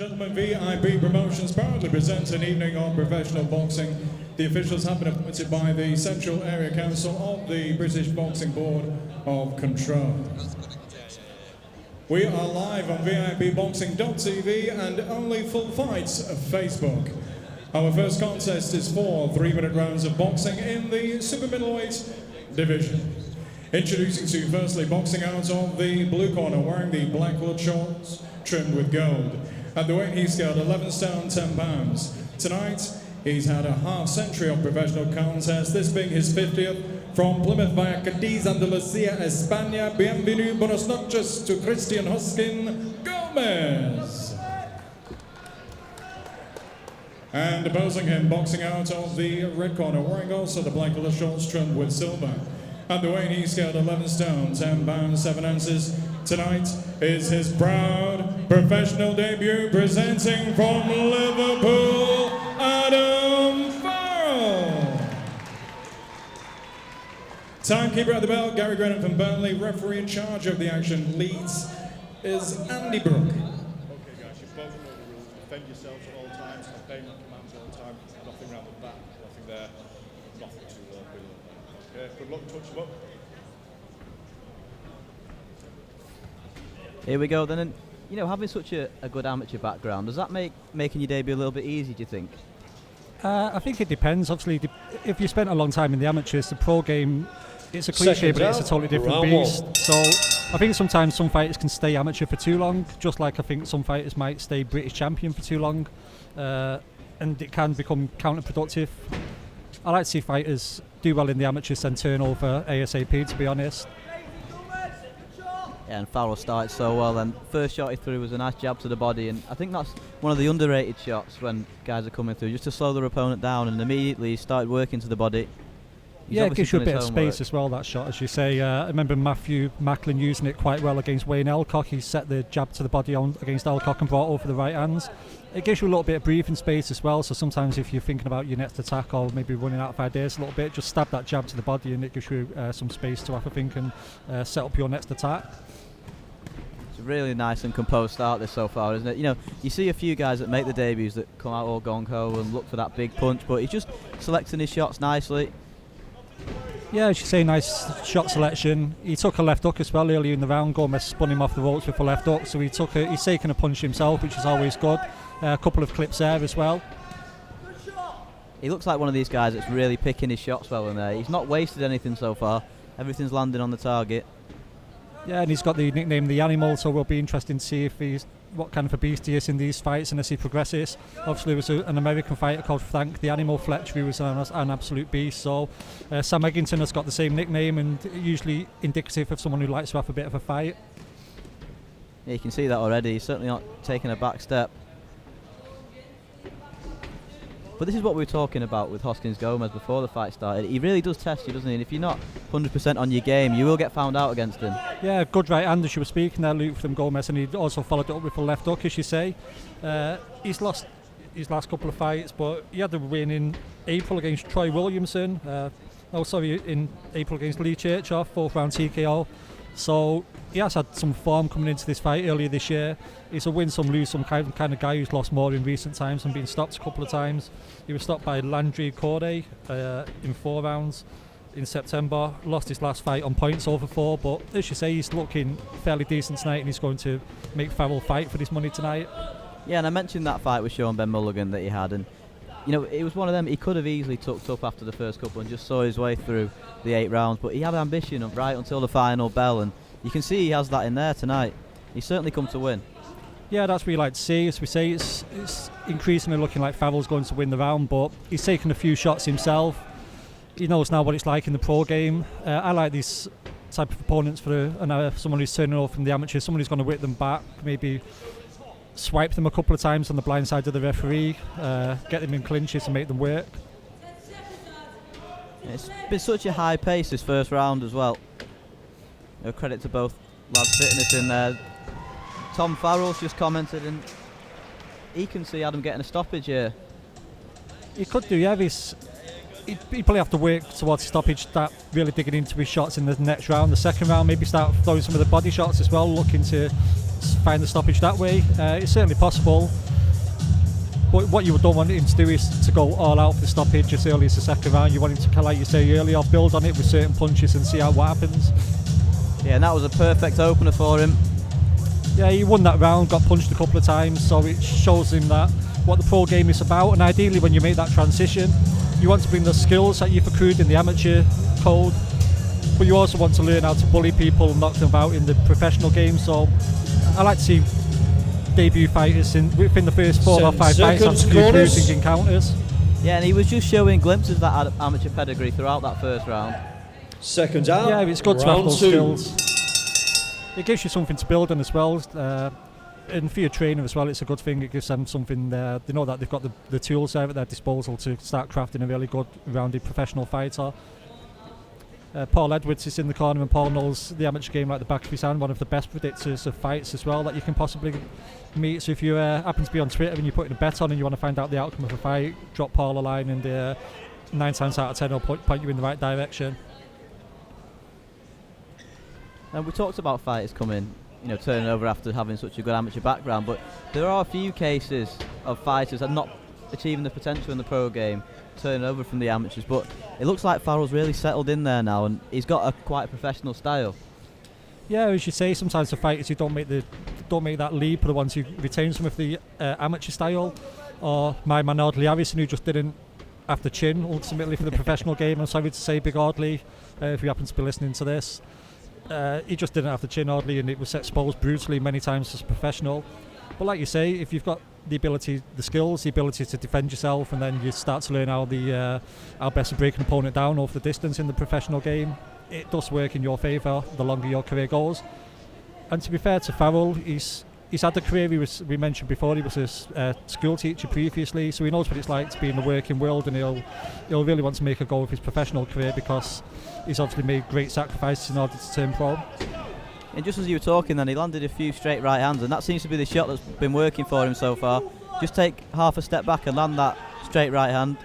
Gentlemen, VIP Promotions proudly presents an evening on professional boxing. The officials have been appointed by the Central Area Council of the British Boxing Board of Control. We are live on VIPboxing.tv and Only Full Fights Facebook. Our first contest is 4 3-minute rounds of boxing in the super middleweight division. Introducing to you firstly, boxing out of the blue corner, wearing the black blood shorts trimmed with gold. At the weight he's scaled 11 stone 10 pounds. Tonight, he's had a half century of professional contests, this being his 50th. From Plymouth via Cadiz, Andalusia, España, bienvenue, buenas noches to Christian Hoskin Gomez. And opposing him, boxing out of the red corner, wearing also the black colour shorts trimmed with silver. At the weight he scaled 11 stone, 10 pounds, 7 ounces. Tonight is his proud professional debut, presenting from Liverpool, Adam Farrell. Timekeeper at the bell, Gary Grennan from Burnley. Referee in charge of the action, Leeds, is Andy Brook. Okay guys, you both know the rules. Defend yourselves at all times, obey my commands all the time. Nothing around the back, nothing there, nothing too long. Okay, good luck, touch them up. Here we go then, and you know, having such a good amateur background, does that make making your debut a little bit easy, do you think? I think it depends. Obviously, if you spent a long time in the amateurs, the pro game, it's a cliche, but it's a totally different beast. So I think sometimes some fighters can stay amateur for too long, just like I think some fighters might stay British champion for too long, and it can become counterproductive. I like to see fighters do well in the amateurs and turn over ASAP, to be honest. Yeah, and Farrell started so well, and first shot he threw was a nice jab to the body, and I think that's one of the underrated shots when guys are coming through, just to slow their opponent down, and immediately he started working to the body. Yeah, it gives you a bit of space as well, that shot, as you say. I remember Matthew Macklin using it quite well against Wayne Elcock. He set the jab to the body on against Elcock and brought over the right hands. It gives you a little bit of breathing space as well, so sometimes if you're thinking about your next attack or maybe running out of ideas a little bit, just stab that jab to the body and it gives you some space to have a think and set up your next attack. It's a really nice and composed start this so far, isn't it? You know, you see a few guys that make the debuts that come out all gung-ho and look for that big punch, but he's just selecting his shots nicely. Yeah, as you say, nice shot selection. He took a left hook as well earlier in the round. Gomez spun him off the ropes with a left hook, so he's taken a punch himself, which is always good. A couple of clips there as well. He looks like one of these guys that's really picking his shots well in there. He's not wasted anything so far. Everything's landing on the target. Yeah, and he's got the nickname The Animal, so we'll be interesting to see if what kind of a beast he is in these fights and as he progresses. Obviously, there was an American fighter called Frank the Animal Fletcher who was an absolute beast. So Sam Eggington has got the same nickname, and usually indicative of someone who likes to have a bit of a fight. Yeah, you can see that already. He's certainly not taking a back step. But this is what we were talking about with Hoskins Gomez before the fight started. He really does test you, doesn't he? And if you're not 100% on your game, you will get found out against him. Yeah, good right hand as you were speaking there, Luke, from Gomez, and he also followed it up with a left hook, as you say. He's lost his last couple of fights, but he had a win in April against Troy Williamson. In April against Lee Churchoff, 4th round TKO. So he has had some form coming into this fight earlier this year. He's a win some lose some kind of guy who's lost more in recent times and been stopped a couple of times. He was stopped by Landry Corday in 4 rounds in September. Lost his last fight on points over 4, but as you say, he's looking fairly decent tonight, and he's going to make Farrell fight for this money tonight. Yeah, and I mentioned that fight with Sean Ben Mulligan that he had, and you know, it was one of them he could have easily tucked up after the first couple and just saw his way through the 8 rounds, but he had ambition right until the final bell, and you can see he has that in there tonight. He's certainly come to win. Yeah, that's what we like to see. As we say, it's increasingly looking like Farrell's going to win the round, but he's taken a few shots himself. He knows now what it's like in the pro game. I like these type of opponents for someone who's turning over from the amateurs, someone who's going to whip them back, maybe swipe them a couple of times on the blind side of the referee, get them in clinches and make them work. It's been such a high pace this first round as well. Credit to both lads' fitness in there. Tom Farrell's just commented, and he can see Adam getting a stoppage here. He could do, yeah. He'd probably have to work towards stoppage, start really digging into his shots in the next round. The second round, maybe start throwing some of the body shots as well, looking to find the stoppage that way. It's certainly possible. But what you don't want him to do is to go all out for the stoppage as early as the second round. You want him to, like you say earlier, build on it with certain punches and see what happens. Yeah, and that was a perfect opener for him. Yeah, he won that round, got punched a couple of times, so it shows him that what the pro game is about. And ideally, when you make that transition, you want to bring the skills that you've accrued in the amateur code, but you also want to learn how to bully people, knock them about in the professional game. So I like to see debut fighters within the first 4 or 5 fights have a few bruising encounters. Yeah, and he was just showing glimpses of that amateur pedigree throughout that first round. Seconds out. Yeah, it's good to have those 2. skills. It gives you something to build on as well. And for your trainer as well, it's a good thing. It gives them something there. They know that they've got the tools there at their disposal to start crafting a really good, rounded professional fighter. Paul Edwards is in the corner, and Paul knows the amateur game like the back of his hand. One of the best predictors of fights as well that you can possibly meet. So if you happen to be on Twitter and you're putting a bet on and you want to find out the outcome of a fight, drop Paul a line, and 9 times out of 10 he'll point you in the right direction. And we talked about fighters coming, turning over after having such a good amateur background, but there are a few cases of fighters that are not achieving the potential in the pro game, turning over from the amateurs. But it looks like Farrell's really settled in there now, and he's got quite a professional style. Yeah, as you say, sometimes the fighters who don't make that leap are the ones who retain some of the amateur style. Or my man Audley Harrison, who just didn't have the chin ultimately for the professional game. I'm sorry to say, Big Audley, if you happen to be listening to this. He just didn't have the chin, Audley, and it was exposed brutally many times as a professional. But like you say, if you've got the ability, the skills, the ability to defend yourself, and then you start to learn how best to break an opponent down over the distance in the professional game, it does work in your favour the longer your career goes. And to be fair to Farrell, he's had a career. We mentioned before, he was a school teacher previously, so he knows what it's like to be in the working world, and he'll really want to make a go of his professional career because he's obviously made great sacrifices in order to turn pro. And just as you were talking then, he landed a few straight right hands, and that seems to be the shot that's been working for him so far. Just take half a step back and land that straight right hand.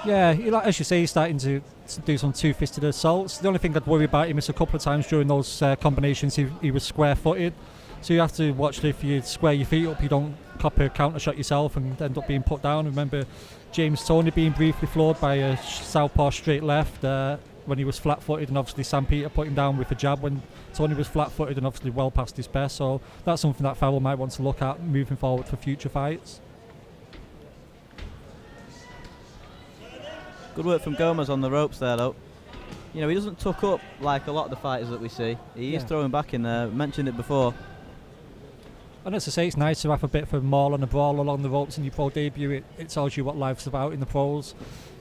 Yeah, as you say, he's starting to do some two-fisted assaults. The only thing I'd worry about him is a couple of times during those combinations he was square-footed. So you have to watch that if you square your feet up, you don't cop a counter shot yourself and end up being put down. Remember James Toney being briefly floored by a southpaw straight left when he was flat-footed, and obviously Sam Peter put him down with a jab when Toney was flat-footed and obviously well past his best. So that's something that Farrell might want to look at moving forward for future fights. Good work from Gomez on the ropes there though. He doesn't tuck up like a lot of the fighters that we see. He is throwing back in there. Mentioned it before. And as I say, it's nice to have a bit of a maul and a brawl along the ropes in your pro debut. It tells you what life's about in the pros.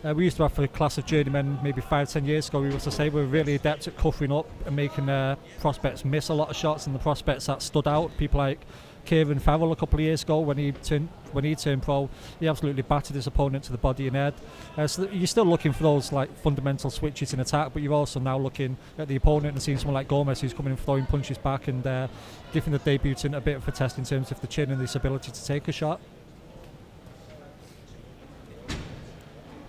We used to have a class of journeymen maybe 5-10 years ago. We used to say we were really adept at covering up and making prospects miss a lot of shots, and the prospects that stood out, people like Kieran Farrell a couple of years ago when he turned pro, he absolutely battered his opponent to the body and head. So you're still looking for those like fundamental switches in attack, but you're also now looking at the opponent and seeing someone like Gomez who's coming and throwing punches back and giving the debutant a bit of a test in terms of the chin and his ability to take a shot.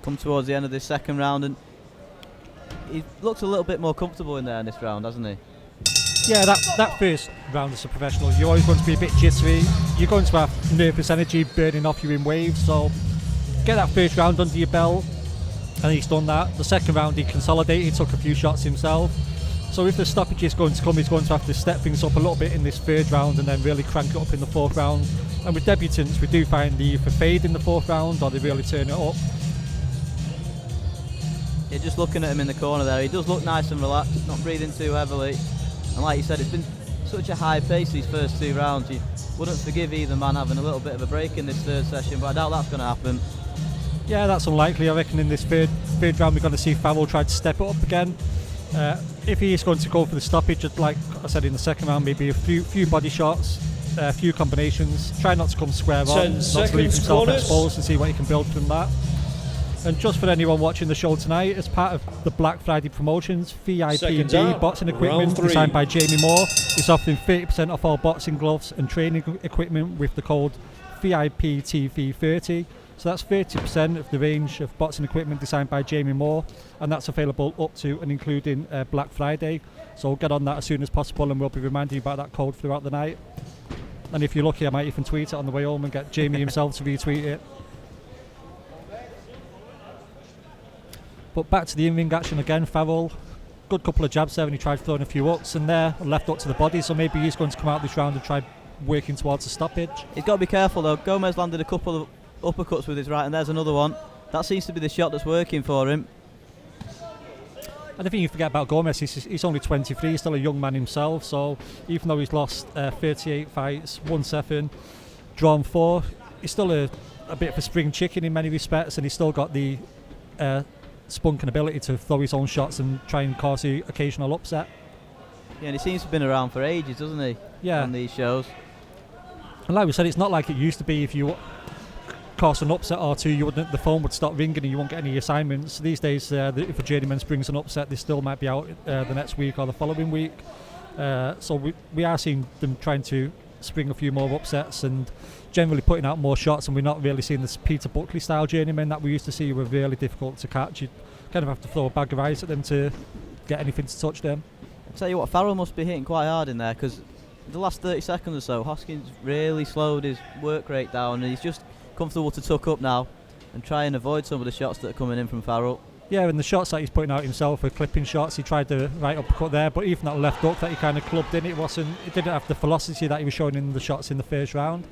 Come towards the end of this second round, and he looks a little bit more comfortable in there in this round, hasn't he? Yeah, that first round as a professional, you're always going to be a bit jittery. You're going to have nervous energy burning off you in waves. So get that first round under your belt, and he's done that. The second round he consolidated, he took a few shots himself. So if the stoppage is going to come, he's going to have to step things up a little bit in this third round and then really crank it up in the fourth round. And with debutants, we do find they either fade in the fourth round or they really turn it up. Yeah, just looking at him in the corner there, he does look nice and relaxed, not breathing too heavily. And like you said, it's been such a high pace these first 2 rounds. You wouldn't forgive either man having a little bit of a break in this third session, but I doubt that's going to happen. Yeah, that's unlikely. I reckon in this third round we're going to see Farrell try to step it up again. If he is going to go for the stoppage, like I said in the second round, maybe a few body shots, a few combinations. Try not to come square on, not to leave himself exposed, and see what he can build from that. And just for anyone watching the show tonight, as part of the Black Friday promotions, VIP boxing equipment designed by Jamie Moore is offering 30% off all boxing gloves and training equipment with the code VIPTV30. So that's 30% of the range of boxing equipment designed by Jamie Moore, and that's available up to and including Black Friday. So get on that as soon as possible, and we'll be reminding you about that code throughout the night. And if you're lucky, I might even tweet it on the way home and get Jamie himself to retweet it. But back to the in-ring action again. Farrell, good couple of jabs there, and he tried throwing a few hooks in there, left hook to the body, so maybe he's going to come out this round and try working towards a stoppage. He's got to be careful though. Gomez landed a couple of uppercuts with his right, and there's another one. That seems to be the shot that's working for him. And I think you forget about Gomez, he's only 23, he's still a young man himself, so even though he's lost 38 fights, won 7, drawn 4, he's still a bit of a spring chicken in many respects, and he's still got the spunk and ability to throw his own shots and try and cause the occasional upset. Yeah, and he seems to have been around for ages, doesn't he? Yeah. On these shows. And like we said, it's not like it used to be. If you cause an upset or two, the phone would stop ringing and you won't get any assignments. These days, if a journeyman brings an upset, they still might be out the next week or the following week. So we are seeing them trying to spring a few more upsets and generally putting out more shots, and we're not really seeing this Peter Buckley style journeyman that we used to see were really difficult to catch. You kind of have to throw a bag of ice at them to get anything to touch them. I'll tell you what, Farrell must be hitting quite hard in there, because the last 30 seconds or so, Hoskin's really slowed his work rate down, and he's just comfortable to tuck up now and try and avoid some of the shots that are coming in from Farrell. Yeah, and the shots that he's putting out himself are clipping shots. He tried the right uppercut there, but even that left hook that he kind of clubbed in, it didn't have the velocity that he was showing in the shots in the first round.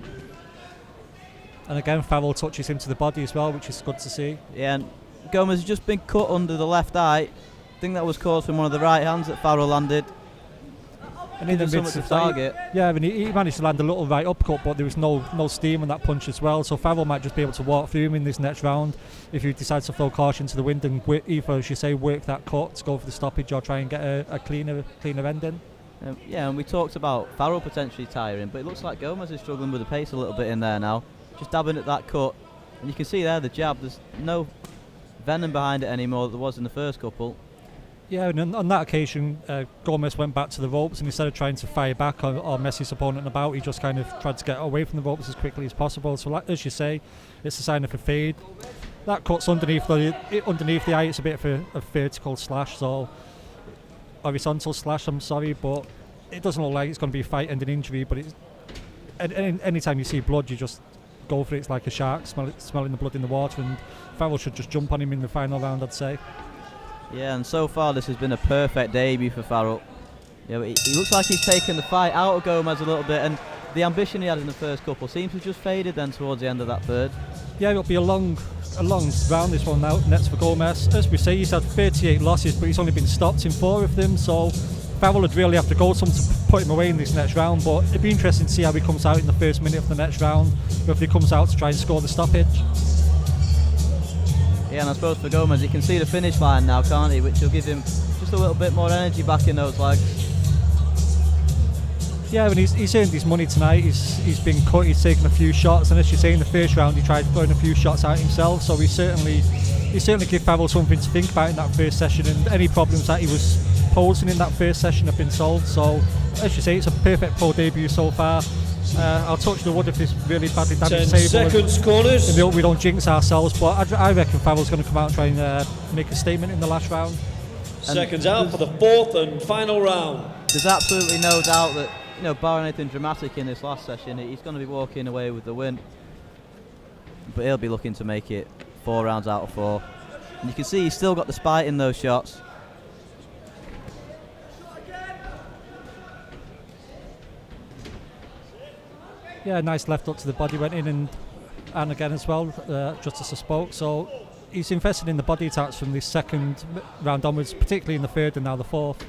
And again, Farrell touches him to the body as well, which is good to see. Yeah, and Gomez has just been cut under the left eye. I think that was caused from one of the right hands that Farrell landed. And in the midst of target. Yeah, I mean, he managed to land a little right uppercut, but there was no steam on that punch as well. So Farrell might just be able to walk through him in this next round if he decides to throw caution to the wind and either, as you say, work that cut to go for the stoppage or try and get a cleaner ending. Yeah, and we talked about Farrell potentially tiring, but it looks like Gomez is struggling with the pace a little bit in there now. Just dabbing at that cut, and you can see there the jab. There's no venom behind it anymore that there was in the first couple. Yeah, and on that occasion, Gomez went back to the ropes, and instead of trying to fire back or mess his opponent about, he just kind of tried to get away from the ropes as quickly as possible. So, like, as you say, it's a sign of a fade. That cut's underneath the eye. It's a bit of a vertical slash, so horizontal slash. I'm sorry, but it doesn't look like it's going to be a fight-ending injury. But anytime you see blood, you just go for it. It's like a shark smelling the blood in the water, and Farrell should just jump on him in the final round, I'd say. Yeah, and so far this has been a perfect debut for Farrell. Yeah, he looks like he's taken the fight out of Gomez a little bit, and the ambition he had in the first couple seems to have just faded then towards the end of that third. Yeah, it'll be a long round this one now, next for Gomez. As we say, he's had 38 losses, but he's only been stopped in 4 of them, so Farrell would really have to go some to put him away in this next round, but it'd be interesting to see how he comes out in the first minute of the next round, or if he comes out to try and score the stoppage. Yeah, and I suppose for Gomez, he can see the finish line now, can't he? Which will give him just a little bit more energy back in those legs. Yeah, I mean, he's earned his money tonight. He's been cut, he's taken a few shots, and as you say, in the first round, he tried throwing a few shots out himself, so he certainly gave Farrell something to think about in that first session, and any problems that he was posing in that first session have been solved. So, as you say, it's a perfect pro debut so far. I'll touch the wood if this really badly damaged 10 seconds, corners. And we hope we don't jinx ourselves, but I reckon Farrell's going to come out and try and make a statement in the last round. Seconds out for the 4th and final round. There's absolutely no doubt that, barring anything dramatic in this last session, he's going to be walking away with the win. But he'll be looking to make it 4 rounds out of 4. And you can see he's still got the spite in those shots. Yeah, nice left hook to the body went in, and again as well, just as I spoke. So he's invested in the body attacks from the second round onwards, particularly in the third and now the fourth.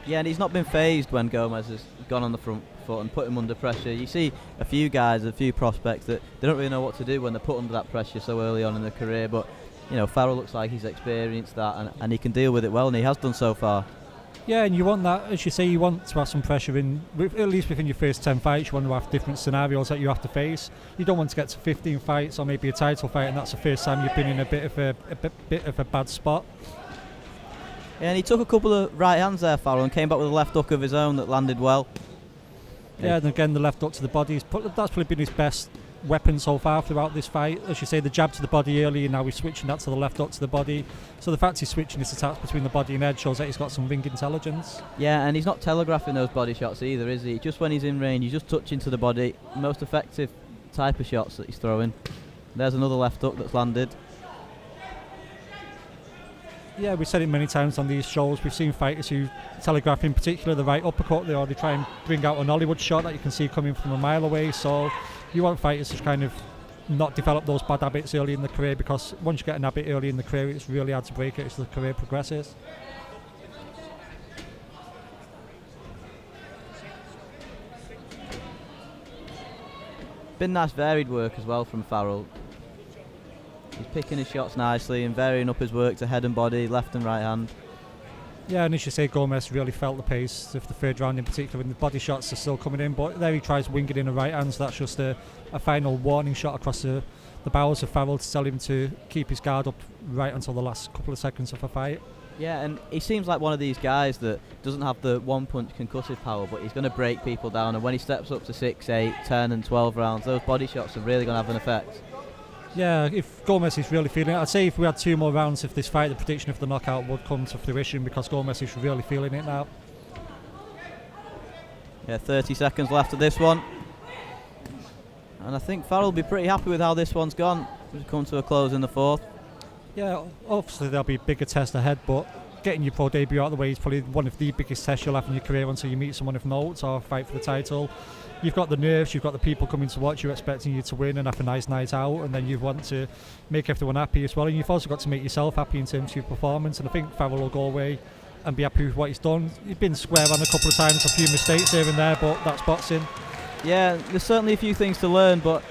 Yeah, and he's not been phased when Gomez has gone on the front foot and put him under pressure. You see a few guys, a few prospects that they don't really know what to do when they're put under that pressure so early on in their career, but Farrell looks like he's experienced that, and he can deal with it well, and he has done so far. Yeah, and you want that, as you say, you want to have some pressure in, at least within your first 10 fights. You want to have different scenarios that you have to face. You don't want to get to 15 fights or maybe a title fight, and that's the first time you've been in a bit of a bad spot. Yeah, and he took a couple of right hands there, Farrell, and came back with a left hook of his own that landed well. Yeah, and again the left hook to the body. That's probably been his best weapon so far throughout this fight. As you say, the jab to the body early, and now he's switching that to the left hook to the body. So the fact he's switching his attacks between the body and head shows that he's got some ring intelligence. Yeah, and he's not telegraphing those body shots either, is he? Just when he's in range, he's just touching to the body. Most effective type of shots that he's throwing. There's another left hook that's landed. Yeah, we've said it many times on these shows. We've seen fighters who telegraph, in particular, the right uppercut. They already try and bring out an Hollywood shot that you can see coming from a mile away. So you want fighters to kind of not develop those bad habits early in the career, because once you get an habit early in the career, it's really hard to break it as the career progresses. Been nice varied work as well from Farrell. He's picking his shots nicely and varying up his work to head and body, left and right hand. Yeah, and as you say, Gomez really felt the pace of the third round in particular, and the body shots are still coming in, but there he tries winging in a right hand, so that's just a final warning shot across the bowels of Farrell to tell him to keep his guard up right until the last couple of seconds of a fight. Yeah, and he seems like one of these guys that doesn't have the one-punch concussive power, but he's going to break people down, and when he steps up to 6, 8, 10 and 12 rounds, those body shots are really going to have an effect. Yeah, if Gomez is really feeling it, I'd say if we had 2 more rounds of this fight, the prediction of the knockout would come to fruition, because Gomez is really feeling it now. Yeah, 30 seconds left of this one. And I think Farrell will be pretty happy with how this one's gone. We've come to a close in the 4th. Yeah, obviously there'll be a bigger test ahead, but getting your pro debut out of the way is probably one of the biggest tests you'll have in your career until you meet someone of note or fight for the title. You've got the nerves, you've got the people coming to watch you expecting you to win and have a nice night out, and then you want to make everyone happy as well, and you've also got to make yourself happy in terms of your performance, and I think Farrell will go away and be happy with what he's done. He's been square on a couple of times, a few mistakes here and there, but that's boxing. Yeah, there's certainly a few things to learn, but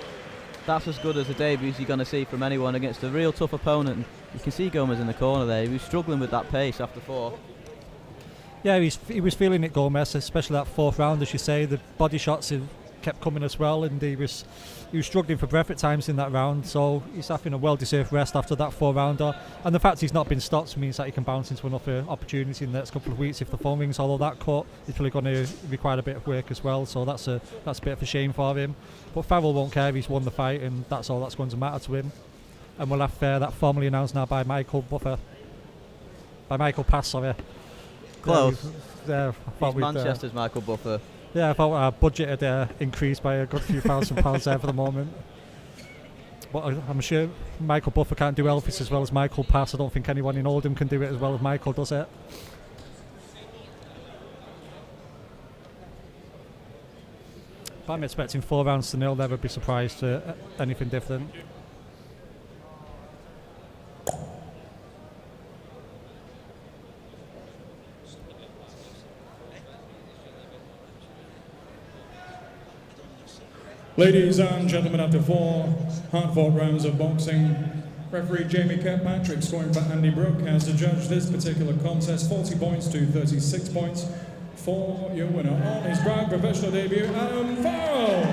that's as good as the debuts you're going to see from anyone against a real tough opponent. And you can see Gomez in the corner there. He was struggling with that pace after 4. Yeah, he was feeling it, Gomez, especially that 4th round, as you say. The body shots have kept coming as well, and he was struggling for breath at times in that round, so he's having a well-deserved rest after that 4-rounder, and the fact he's not been stopped means that he can bounce into another opportunity in the next couple of weeks if the phone rings, although that cut is probably going to require a bit of work as well, so that's a bit of a shame for him. But Farrell won't care, he's won the fight, and that's all that's going to matter to him. And we'll have that formally announced now by Michael Pass, sorry. Close. He's Manchester's Michael Buffer. Yeah, I thought our budget had increased by a good few £1,000 there for the moment. But I'm sure Michael Buffer can't do Elvis as well as Michael Pass. I don't think anyone in Oldham can do it as well as Michael does it. But I'm expecting 4 rounds to 0. Never be surprised at anything different. Ladies and gentlemen, after 4 hard-fought rounds of boxing, referee Jamie Kirkpatrick, scoring for Andy Brooke, has to judge this particular contest 40 points to 36 points for your winner on his brand professional debut, Adam Farrell.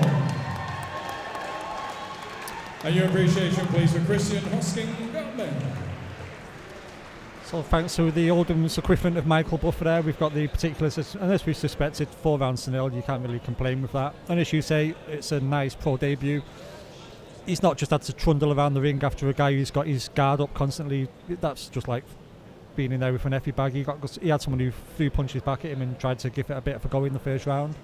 And your appreciation, please, for Christian Hoskin. So thanks to the Oldham's equivalent of Michael Buffer there, we've got the particulars, and as we suspected, 4 rounds to 0, you can't really complain with that. And as you say, it's a nice pro debut. He's not just had to trundle around the ring after a guy who's got his guard up constantly. That's just like being in there with an effie bag. He had someone who threw punches back at him and tried to give it a bit of a go in the first round.